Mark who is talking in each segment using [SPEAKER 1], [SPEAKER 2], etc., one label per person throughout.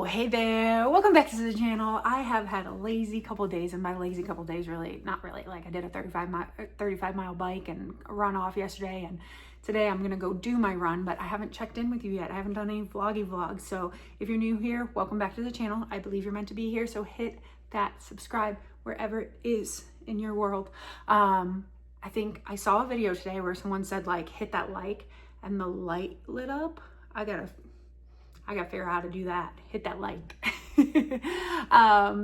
[SPEAKER 1] Oh, hey there, welcome back to the channel. I have had a lazy couple days, and by lazy couple days, not really, like I did a 35 mile bike and a run off yesterday, and today I'm gonna go do my run, but I haven't checked in with you yet. I haven't done any vlogs, so if you're new here, welcome back to the channel. I believe you're meant to be here, so hit that subscribe wherever it is in your world. I think I saw a video today where someone said like, hit that like, and the light lit up. I gotta figure out how to do that. Hit that like.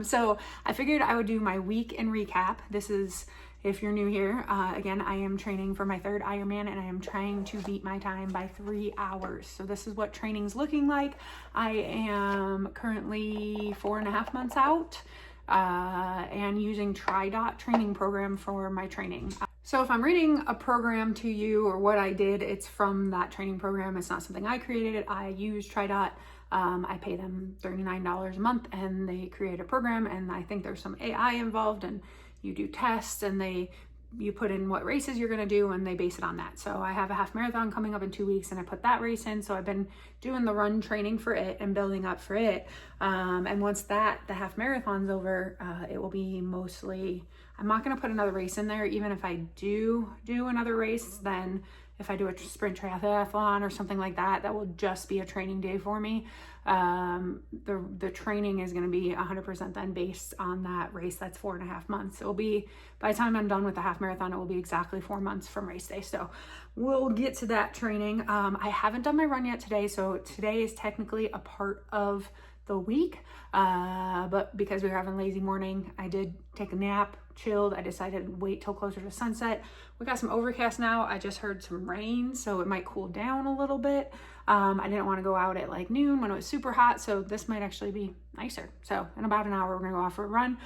[SPEAKER 1] So I figured I would do my week in recap. This is, if you're new here, again, I am training for my third Ironman, and I am trying to beat my time by 3 hours. So this is what training's looking like. I am currently 4.5 months out, and using Trihrdrgrl training program for my training. So if I'm reading a program to you or what I did, it's from that training program. It's not something I created. I use Trihrdrgrl. I pay them $39 a month, and they create a program, and I think there's some AI involved, and you do tests, and you put in what races you're gonna do, and they base it on that. So I have a half marathon coming up in 2 weeks, and I put that race in. So I've been doing the run training for it and building up for it. And once the half marathon's over, it will be mostly, I'm not gonna put another race in there. Even if I do another race, then if I do a sprint triathlon or something like that, that will just be a training day for me. The training is going to be 100% then based on that race. That's 4.5 months. It will be, by the time I'm done with the half marathon, it will be exactly 4 months from race day. So we'll get to that training. I haven't done my run yet today. So today is technically a part of the week, but because we were having a lazy morning, I did take a nap, chilled. I decided to wait till closer to sunset. We got some overcast now. I just heard some rain, so it might cool down a little bit. I didn't want to go out at like noon when it was super hot, so this might actually be nicer. So in about an hour, we're gonna go off for a run.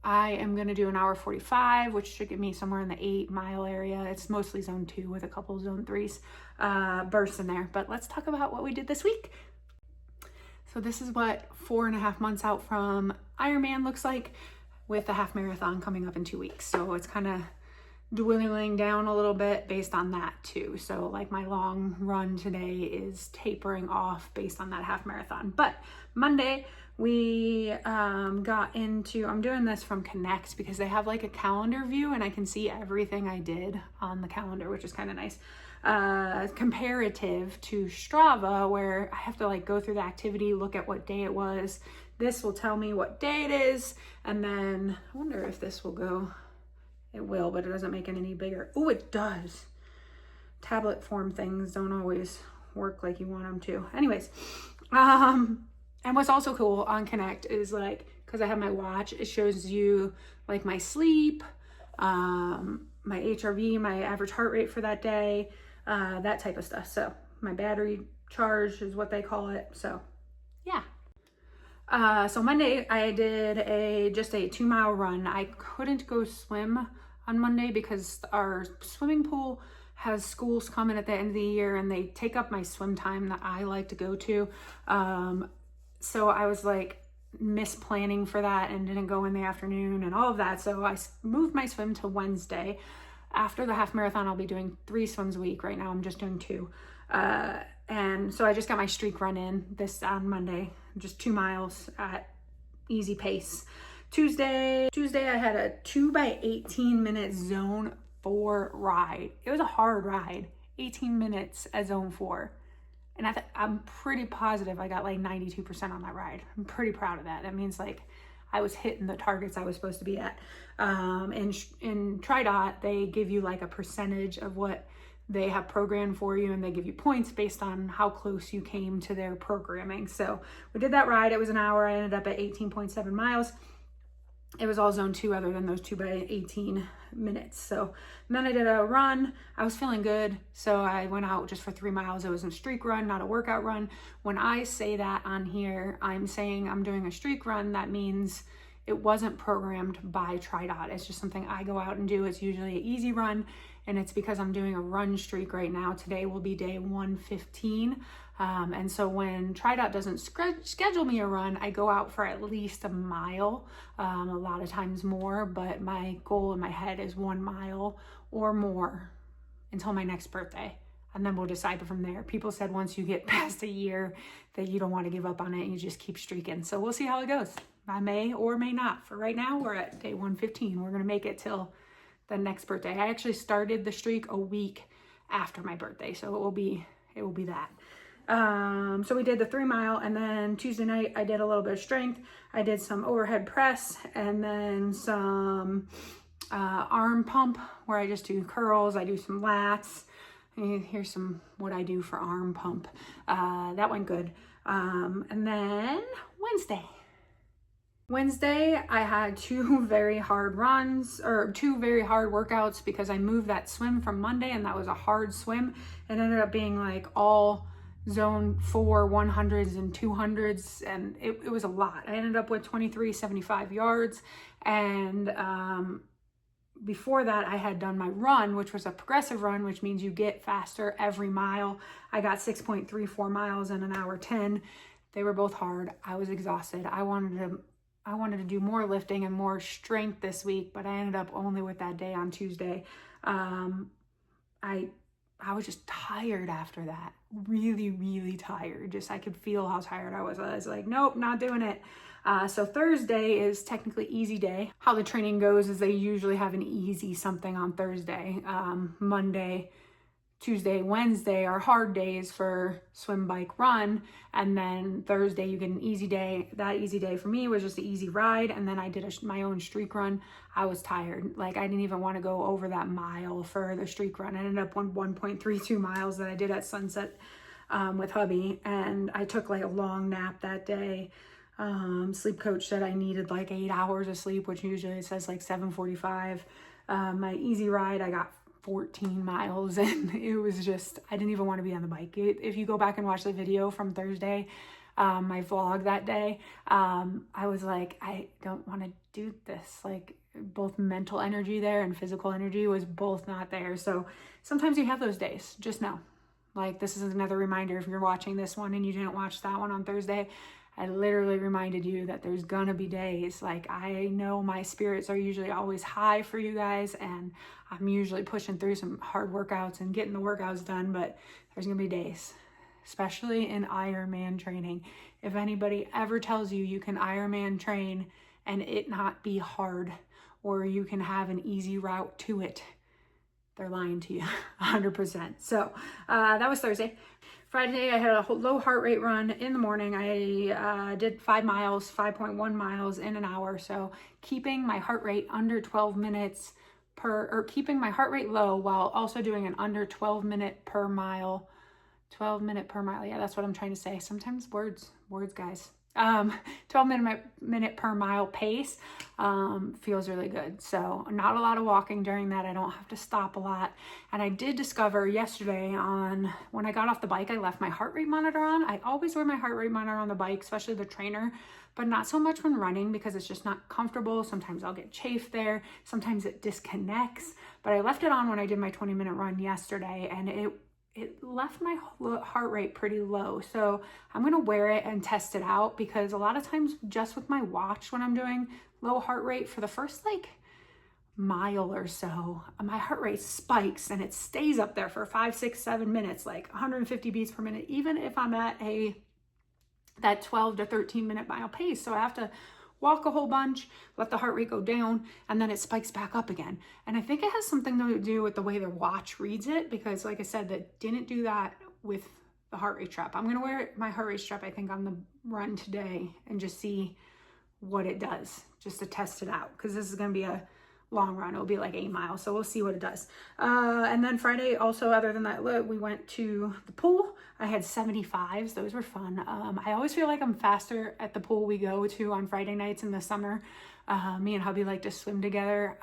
[SPEAKER 1] I am gonna do an hour 45, which should get me somewhere in the 8 mile area. It's mostly zone 2 with a couple zone 3s bursts in there. But let's talk about what we did this week. So this is what 4.5 months out from Ironman looks like, with the half marathon coming up in 2 weeks. So it's kind of dwindling down a little bit based on that too. So like my long run today is tapering off based on that half marathon. But Monday we got into, I'm doing this from Connect because they have like a calendar view, and I can see everything I did on the calendar, which is kind of nice. Comparative to Strava, where I have to like go through the activity, look at what day it was. This will tell me what day it is, and then I wonder if this will go. It will, but it doesn't make it any bigger. Oh, it does. Tablet form things don't always work like you want them to. Anyways, and what's also cool on Connect is like, because I have my watch, it shows you like my sleep, my HRV, my average heart rate for that day, that type of stuff. So my battery charge is what they call it. So yeah. So Monday I did just a 2 mile run. I couldn't go swim on Monday because our swimming pool has schools coming at the end of the year, and they take up my swim time that I like to go to. So I was like misplanning for that and didn't go in the afternoon and all of that. So I moved my swim to Wednesday. After the half marathon, I'll be doing 3 swims a week. Right now I'm just doing 2. And so I just got my streak run in this on Monday, just 2 miles at easy pace. Tuesday I had a 2 by 18 minute zone 4 ride. It was a hard ride, 18 minutes at zone 4. And I'm pretty positive I got like 92% on that ride. I'm pretty proud of that. That means like I was hitting the targets I was supposed to be at. In Trihrdrgrl, they give you like a percentage of what they have programmed for you, and they give you points based on how close you came to their programming. So we did that ride. It was an hour. I ended up at 18.7 miles. It was all zone 2 other than those 2 by 18 minutes. So then I did a run. I was feeling good, so I went out just for 3 miles. It was a streak run, not a workout run. When I say that on here, I'm saying I'm doing a streak run. That means it wasn't programmed by Trihrdrgrl. It's just something I go out and do. It's usually an easy run, and it's because I'm doing a run streak right now. Today will be day 115. And so when Trihrdrgrl doesn't schedule me a run, I go out for at least a mile, a lot of times more, but my goal in my head is 1 mile or more until my next birthday. and then we'll decide from there. People said once you get past a year that you don't want to give up on it and you just keep streaking. So we'll see how it goes. I may or may not. For right now, we're at day 115. We're going to make it till the next birthday. I actually started the streak a week after my birthday, so it will be that. So we did the 3 mile, and then Tuesday night I did a little bit of strength. I did some overhead press and then some arm pump where I just do curls. I do some lats. Here's some what I do for arm pump. That went good. And then Wednesday, I had 2 very hard runs, or 2 very hard workouts, because I moved that swim from Monday, and that was a hard swim. It ended up being like all zone 4 100s and 200s, and it was a lot. I ended up with 2375 yards, and before that I had done my run, which was a progressive run, which means you get faster every mile. I got 6.34 miles in an hour 10. They were both hard. I was exhausted. I wanted to do more lifting and more strength this week, but I ended up only with that day on Tuesday. I was just tired after that. Really, really tired. Just, I could feel how tired I was. I was like, nope, not doing it. So Thursday is technically easy day. How the training goes is they usually have an easy something on Thursday. Monday, Tuesday, Wednesday are hard days for swim, bike, run. And then Thursday you get an easy day. That easy day for me was just an easy ride. And then I did my own streak run. I was tired. Like, I didn't even want to go over that mile for the streak run. I ended up on 1.32 miles that I did at sunset with hubby. And I took like a long nap that day. Sleep coach said I needed like 8 hours of sleep, which usually it says like 7:45. My easy ride, I got 14 miles, and it was just, I didn't even want to be on the bike. If you go back and watch the video from Thursday, my vlog that day, I was like, I don't want to do this. Like, both mental energy there and physical energy was both not there. So sometimes you have those days. Just know, like, this is another reminder. If you're watching this one and you didn't watch that one on Thursday, I literally reminded you that there's gonna be days. Like, I know my spirits are usually always high for you guys, and I'm usually pushing through some hard workouts and getting the workouts done, but there's gonna be days, especially in Ironman training. If anybody ever tells you you can Ironman train and it not be hard, or you can have an easy route to it, they're lying to you 100%. So that was Thursday. Friday, I had a low heart rate run in the morning. I did 5 miles, 5.1 miles in an hour. So keeping my heart rate under 12 minutes keeping my heart rate low while also doing an under 12 minute per mile. 12 minute per mile. Yeah, that's what I'm trying to say. Sometimes words, guys. 12 minute per mile pace feels really good. So not a lot of walking during that. I don't have to stop a lot. And I did discover yesterday when I got off the bike, I left my heart rate monitor on. I always wear my heart rate monitor on the bike, especially the trainer, but not so much when running because it's just not comfortable. Sometimes I'll get chafed there. Sometimes it disconnects, but I left it on when I did my 20-minute run yesterday, and it left my heart rate pretty low. So I'm gonna wear it and test it out, because a lot of times just with my watch, when I'm doing low heart rate for the first like mile or so, my heart rate spikes and it stays up there for 5, 6, 7 minutes, like 150 beats per minute, even if I'm at that 12 to 13 minute mile pace. So I have to walk a whole bunch, let the heart rate go down, and then it spikes back up again. And I think it has something to do with the way the watch reads it, because like I said, that didn't do that with the heart rate strap. I'm going to wear my heart rate strap, I think, on the run today and just see what it does, just to test it out, because this is going to be a long run. It'll be like 8 miles, so we'll see what it does. And then Friday also, other than that, we went to the pool. I had 75s. Those were fun. I always feel like I'm faster at the pool we go to on Friday nights in the summer. Me and hubby like to swim together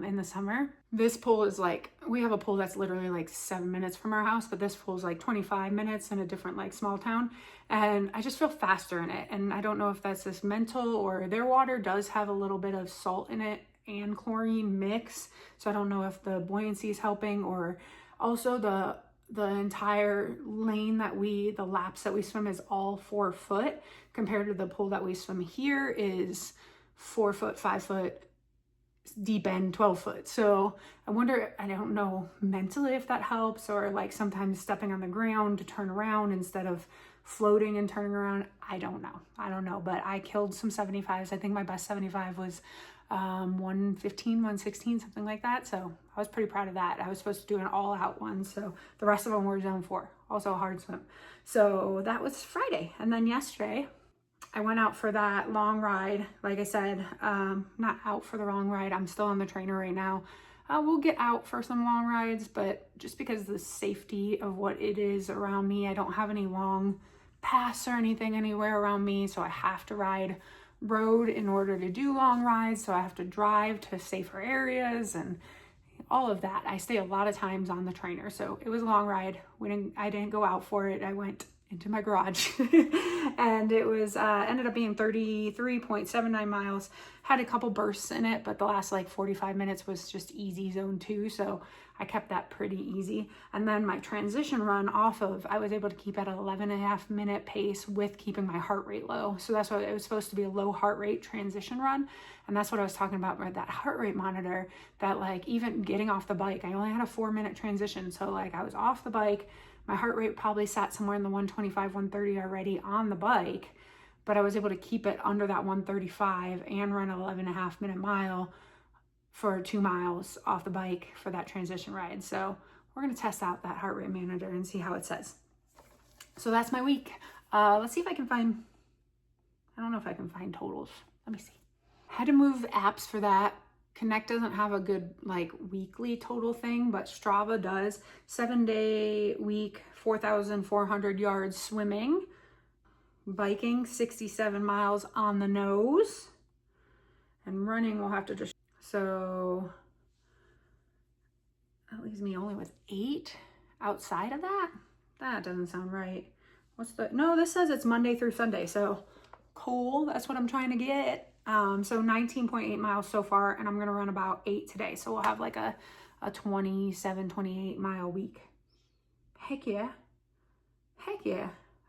[SPEAKER 1] in the summer. This pool is like, we have a pool that's literally like 7 minutes from our house, but this pool is like 25 minutes in a different like small town, and I just feel faster in it. And I don't know if that's just mental, or their water does have a little bit of salt in it and chlorine mix, so I don't know if the buoyancy is helping, or also the entire lane the laps that we swim is all 4 foot, compared to the pool that we swim here is 4 foot, 5 foot, deep end 12 foot. So I wonder, I don't know mentally if that helps, or like sometimes stepping on the ground to turn around instead of floating and turning around. I don't know, but I killed some 75s. I think my best 75 was 115, 116, something like that. So I was pretty proud of that. I was supposed to do an all out one. So the rest of them were zone 4, also a hard swim. So that was Friday. And then yesterday I went out for that long ride. Like I said, not out for the long ride. I'm still on the trainer right now. We'll get out for some long rides, but just because of the safety of what it is around me, I don't have any long paths or anything anywhere around me. So I have to ride road in order to do long rides. So I have to drive to safer areas and all of that. I stay a lot of times on the trainer. So it was a long ride. I didn't go out for it. I went into my garage and it was ended up being 33.79 miles. Had a couple bursts in it, but the last like 45 minutes was just easy zone 2, so I kept that pretty easy. And then my transition run off of, I was able to keep at an 11.5 minute pace with keeping my heart rate low. So that's what it was supposed to be, a low heart rate transition run. And that's what I was talking about with that heart rate monitor, that like even getting off the bike, I only had a 4-minute transition. So like I was off the bike, my heart rate probably sat somewhere in the 125, 130 already on the bike, but I was able to keep it under that 135 and run an 11.5 minute mile for 2 miles off the bike for that transition ride. So we're going to test out that heart rate monitor and see how it says. So that's my week. Let's see if I can find, I don't know if I can find totals. Let me see. I had to move apps for that. Connect doesn't have a good like weekly total thing, but Strava does. 7-day week, 4,400 yards swimming, biking 67 miles on the nose, and running we'll have to just, so that leaves me only with 8 outside of that. That doesn't sound right. No, this says it's Monday through Sunday, so cool. That's what I'm trying to get. So 19.8 miles so far, and I'm going to run about 8 today. So we'll have like a 27, 28 mile week. Heck yeah.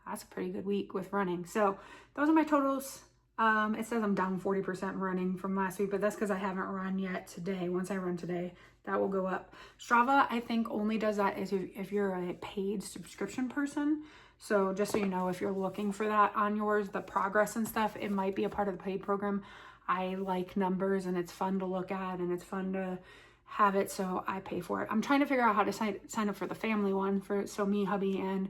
[SPEAKER 1] That's a pretty good week with running. So those are my totals. It says I'm down 40% running from last week, but that's because I haven't run yet today. Once I run today, that will go up. Strava, I think, only does that if you're a paid subscription person. So just so you know, if you're looking for that on yours, the progress and stuff, it might be a part of the paid program. I like numbers and it's fun to look at and it's fun to have it, so I pay for it. I'm trying to figure out how to sign up for the family one, so me, hubby, and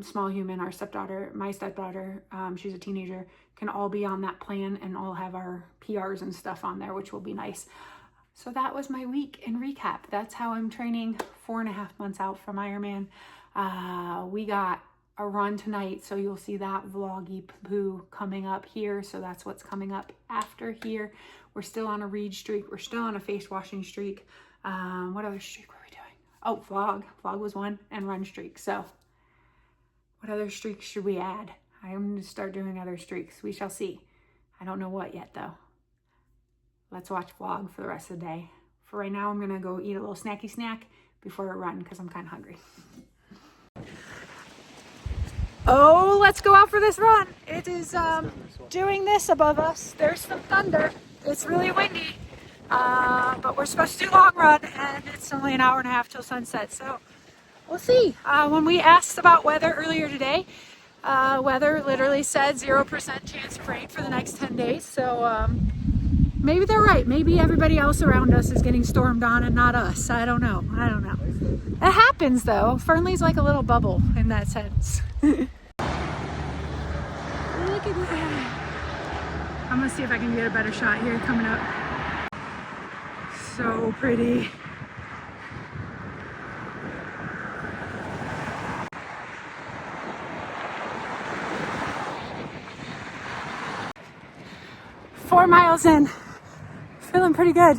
[SPEAKER 1] small human, our stepdaughter, my stepdaughter, she's a teenager, can all be on that plan and all have our PRs and stuff on there, which will be nice. So that was my week in recap. That's how I'm training 4.5 months out from Ironman. We got a run tonight, so you'll see that vloggy poo coming up here. So that's what's coming up after here. We're still on a read streak. We're still on a face washing streak. What other streak were we doing? Oh, vlog was one, and run streak. So what other streaks should we add? I'm going to start doing other streaks. We shall see. I don't know what yet though. Let's watch vlog for the rest of the day. For right now, I'm going to go eat a little snacky snack before I run because I'm kind of hungry. Oh, let's go out for this run. It is doing this above us. There's some thunder. It's really windy, but we're supposed to do long run, and it's only an hour and a half till sunset. So we'll see. When we asked about weather earlier today, weather literally said 0% chance of rain for the next 10 days. So maybe they're right. Maybe everybody else around us is getting stormed on and not us. I don't know. It happens though. Fernley's like a little bubble in that sense. Look at that. I'm gonna see if I can get a better shot here coming up. So pretty. Four miles in, feeling pretty good.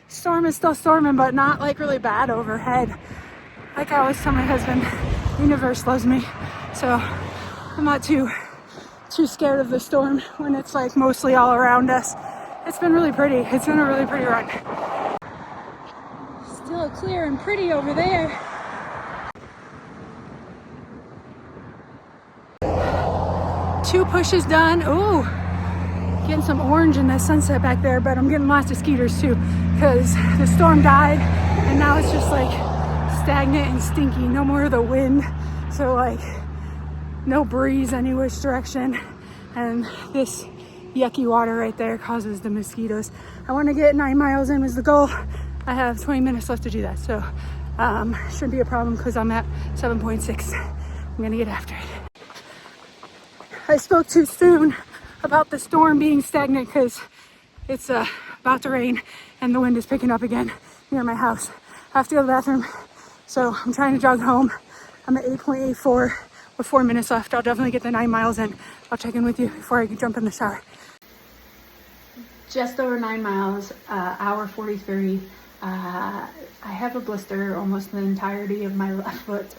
[SPEAKER 1] Storm is still storming, but not like really bad overhead. Like I always tell my husband, universe loves me, so I'm not too scared of the storm when it's like mostly all around us. It's been really pretty. It's been a really pretty run. Still clear and pretty over there. Two pushes done. Ooh, getting some orange in the sunset back there, but I'm getting lots of skeeters too because the storm died and now it's just like stagnant and stinky. No more of the wind, so like no breeze any which direction, and this yucky water right there causes the mosquitoes. I want to get 9 miles in was the goal. I have 20 minutes left to do that, so shouldn't be a problem because I'm at 7.6. I'm gonna get after it. I spoke too soon about the storm being stagnant because it's about to rain and the wind is picking up again near my house. I have to go to the bathroom, so I'm trying to jog home. I'm at 8.84 with 4 minutes left. I'll definitely get the 9 miles in. I'll check in with you before I jump in the shower. Just over 9 miles, hour 43. I have a blister almost the entirety of my left foot.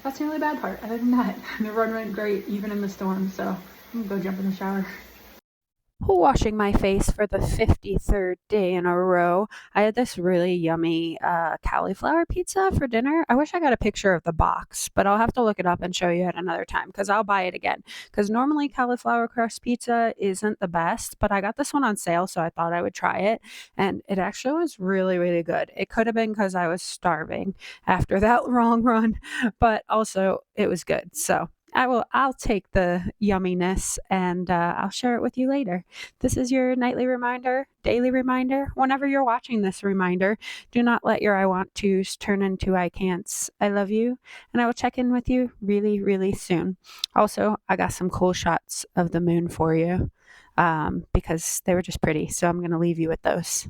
[SPEAKER 1] That's the only bad part. Other than that, the run went great even in the storm, so I'm gonna go jump in the shower. Washing my face for the 53rd day in a row. I had this really yummy cauliflower pizza for dinner. I wish I got a picture of the box, but I'll have to look it up and show you at another time because I'll buy it again. Because normally cauliflower crust pizza isn't the best, but I got this one on sale, so I thought I would try it. And it actually was really, really good. It could have been because I was starving after that long run, but also it was good. So I'll take the yumminess and I'll share it with you later. This is your nightly reminder, daily reminder. Whenever you're watching this reminder, do not let your I want to's turn into I can'ts. I love you, and I will check in with you really, really soon. Also, I got some cool shots of the moon for you because they were just pretty. So I'm going to leave you with those.